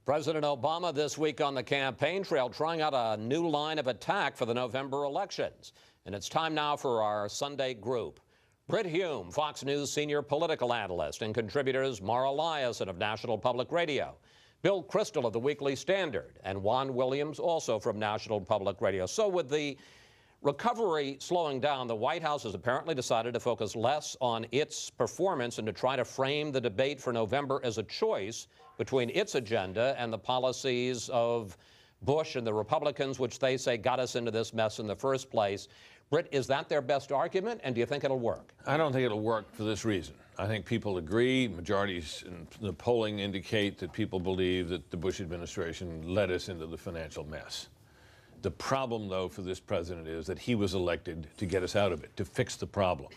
President Obama this week on the campaign trail trying out a new line of attack for the November elections. And it's time now for our Sunday group. Brit Hume, Fox News senior political analyst, and contributors Mara Liasson of National Public Radio, Bill Kristol of the Weekly Standard, and Juan Williams, also from National Public Radio. So with the recovery slowing down, the White House has apparently decided to focus less on its performance and to try to frame the debate for November as a choice between its agenda and the policies of Bush and the Republicans, which they say got us into this mess in the first place. Britt, is that their best argument, and do you think it'll work? I don't think it'll work for this reason. I think people agree. Majorities in the polling indicate that people believe that the Bush administration led us into the financial mess. The problem, though, for this president is that he was elected to get us out of it, to fix the problem.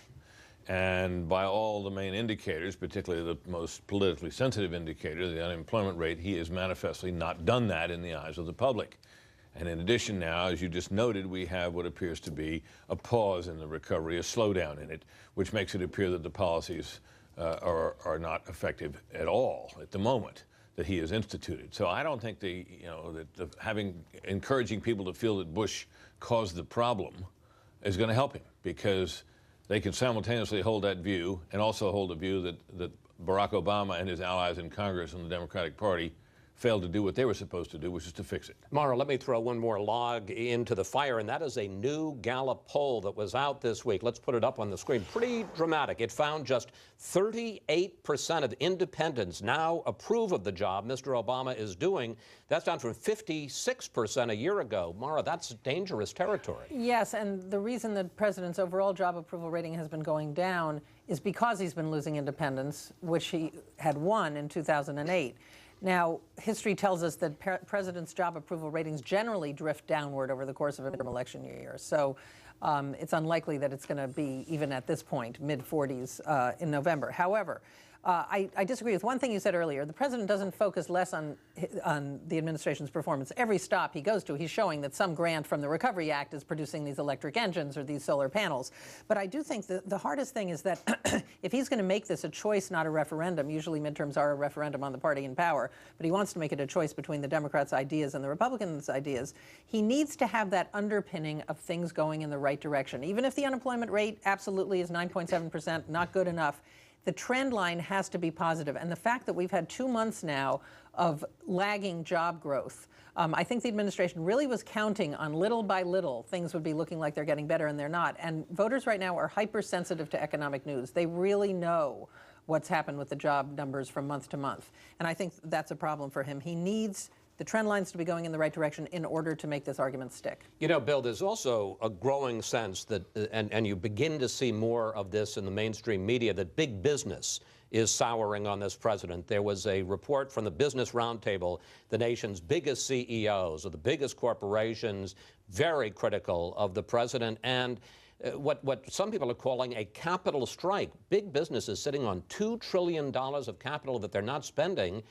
And by all the main indicators, particularly the most politically sensitive indicator, the unemployment rate, he has manifestly not done that in the eyes of the public. And in addition now, as you just noted, we have what appears to be a pause in the recovery, a slowdown in it, which makes it appear that the policies are not effective at all at the moment that he has instituted. So I don't think encouraging people to feel that Bush caused the problem is going to help him, because they can simultaneously hold that view and also hold the view that Barack Obama and his allies in Congress and the Democratic Party failed to do what they were supposed to do, which is to fix it. Mara, let me throw one more log into the fire, and that is a new Gallup poll that was out this week. Let's put it up on the screen. Pretty dramatic. It found just 38% of independents now approve of the job Mr. Obama is doing. That's down from 56% a year ago. Mara, that's dangerous territory. Yes, and the reason the president's overall job approval rating has been going down is because he's been losing independents, which he had won in 2008. Now, history tells us that presidents' job approval ratings generally drift downward over the course of a midterm election year. So it's unlikely that it's going to be, even at this point, mid-40s in November. However, I disagree with one thing you said earlier. The president doesn't focus less on the administration's performance. Every stop he goes to, he's showing that some grant from the Recovery Act is producing these electric engines or these solar panels. But I do think that the hardest thing is that if he's going to make this a choice, not a referendum, usually midterms are a referendum on the party in power, but he wants to make it a choice between the Democrats' ideas and the Republicans' ideas, he needs to have that underpinning of things going in the right direction. Even if the unemployment rate absolutely is 9.7%, not good enough, the trend line has to be positive. And the fact that we've had 2 months now of lagging job growth, I think the administration really was counting on little by little things would be looking like they're getting better, and they're not. And voters right now are hypersensitive to economic news. They really know what's happened with the job numbers from month to month. And I think that's a problem for him. He needs the trend lines to be going in the right direction in order to make this argument stick. You know, Bill, there's also a growing sense that, and you begin to see more of this in the mainstream media, that big business is souring on this president. There was a report from the Business Roundtable, the nation's biggest CEOs of the biggest corporations, very critical of the president, and what some people are calling a capital strike. Big business is sitting on $2 trillion of capital that they're not spending,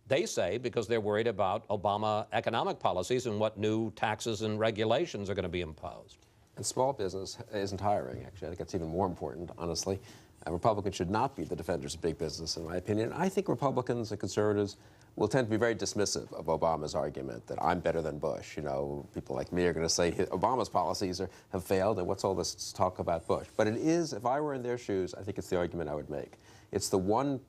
they say, because they're worried about Obama economic policies and what new taxes and regulations are going to be imposed. And small business isn't hiring, actually. I think that's even more important, honestly. Republicans should not be the defenders of big business, in my opinion. I think Republicans and conservatives will tend to be very dismissive of Obama's argument that I'm better than Bush. You know, people like me are going to say Obama's policies have failed, and what's all this talk about Bush? But it is, if I were in their shoes, I think it's the argument I would make. It's the one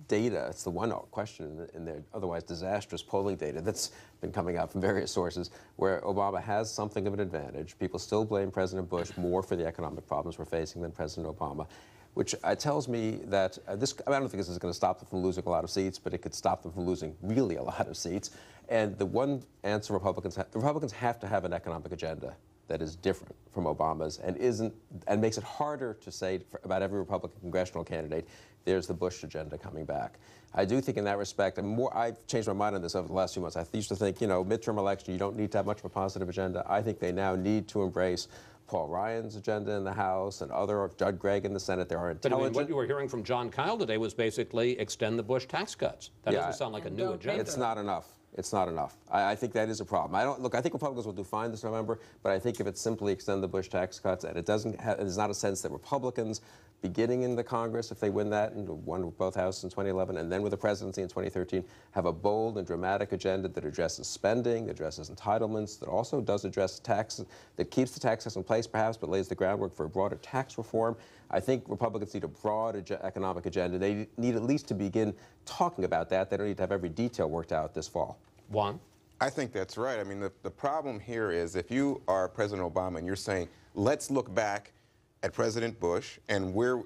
data, it's the one question in their otherwise disastrous polling data that's been coming out from various sources where Obama has something of an advantage. People still blame President Bush more for the economic problems we're facing than President Obama, which tells me that I don't think this is going to stop them from losing a lot of seats, but it could stop them from losing really a lot of seats. And the one answer the Republicans have to have an economic agenda that is different from Obama's and makes it harder to say about every Republican congressional candidate, there's the Bush agenda coming back. I do think in that respect, I've changed my mind on this over the last few months. I used to think, you know, midterm election, you don't need to have much of a positive agenda. I think they now need to embrace Paul Ryan's agenda in the House and Judd Gregg in the Senate. There are intelligent. But I mean, what you were hearing from John Kyle today was basically extend the Bush tax cuts. That doesn't sound like a new agenda. It's not enough. it's not enough. I think that is a problem. I think Republicans will do fine this November, but I think if it's simply extend the Bush tax cuts, and there's not a sense that Republicans, beginning in the Congress, if they win that, and won with both houses in 2011, and then with the presidency in 2013, have a bold and dramatic agenda that addresses spending, that addresses entitlements, that also does address taxes, that keeps the taxes in place perhaps, but lays the groundwork for a broader tax reform. I think Republicans need a broad economic agenda. They need at least to begin talking about that. They don't need to have every detail worked out this fall. Juan? I think that's right. I mean, the problem here is if you are President Obama and you're saying, let's look back at President Bush and where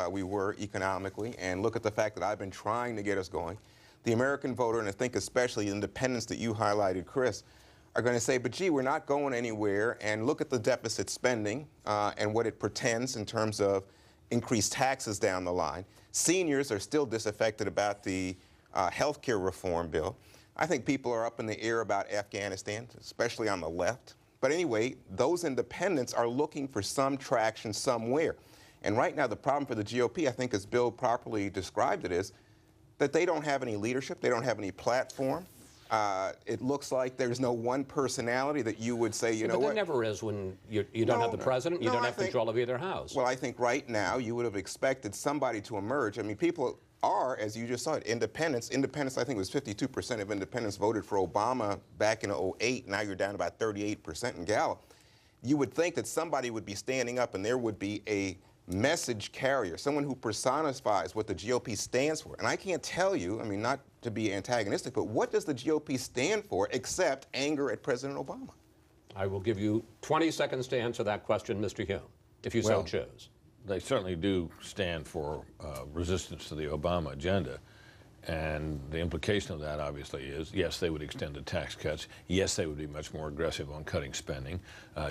we were economically and look at the fact that I've been trying to get us going, the American voter, and I think especially the independents that you highlighted, Chris, are going to say, but gee, we're not going anywhere, and look at the deficit spending and what it portends in terms of increased taxes down the line. Seniors are still disaffected about the health care reform bill. I think people are up in the air about Afghanistan, especially on the left. But anyway, those independents are looking for some traction somewhere. And right now, the problem for the GOP, I think, as Bill properly described it, is that they don't have any leadership, they don't have any platform. It looks like there's no one personality that you would say, you know what? But there never is when you don't have the president, you don't have control of either house. Well, I think right now you would have expected somebody to emerge. I mean, people are, as you just saw it, independents. Independents, I think it was 52% of independents voted for Obama back in 2008. Now you're down to about 38% in Gallup. You would think that somebody would be standing up and there would be a message carrier, someone who personifies what the GOP stands for. And I can't tell you, I mean, not to be antagonistic, but what does the GOP stand for except anger at President Obama? I will give you 20 seconds to answer that question, Mr. Hume, if you so choose. They certainly do stand for resistance to the Obama agenda. And the implication of that, obviously, is, yes, they would extend the tax cuts. Yes, they would be much more aggressive on cutting spending.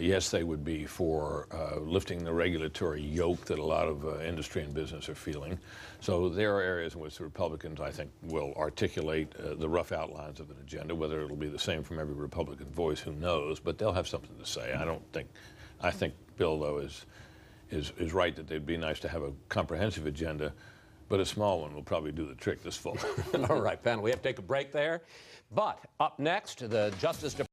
Yes, they would be for lifting the regulatory yoke that a lot of industry and business are feeling. So there are areas in which the Republicans, I think, will articulate the rough outlines of an agenda. Whether it'll be the same from every Republican voice, who knows? But they'll have something to say. I think Bill, though, is right that it'd be nice to have a comprehensive agenda, but a small one will probably do the trick this fall. All right, panel, we have to take a break there. But up next, the Justice Department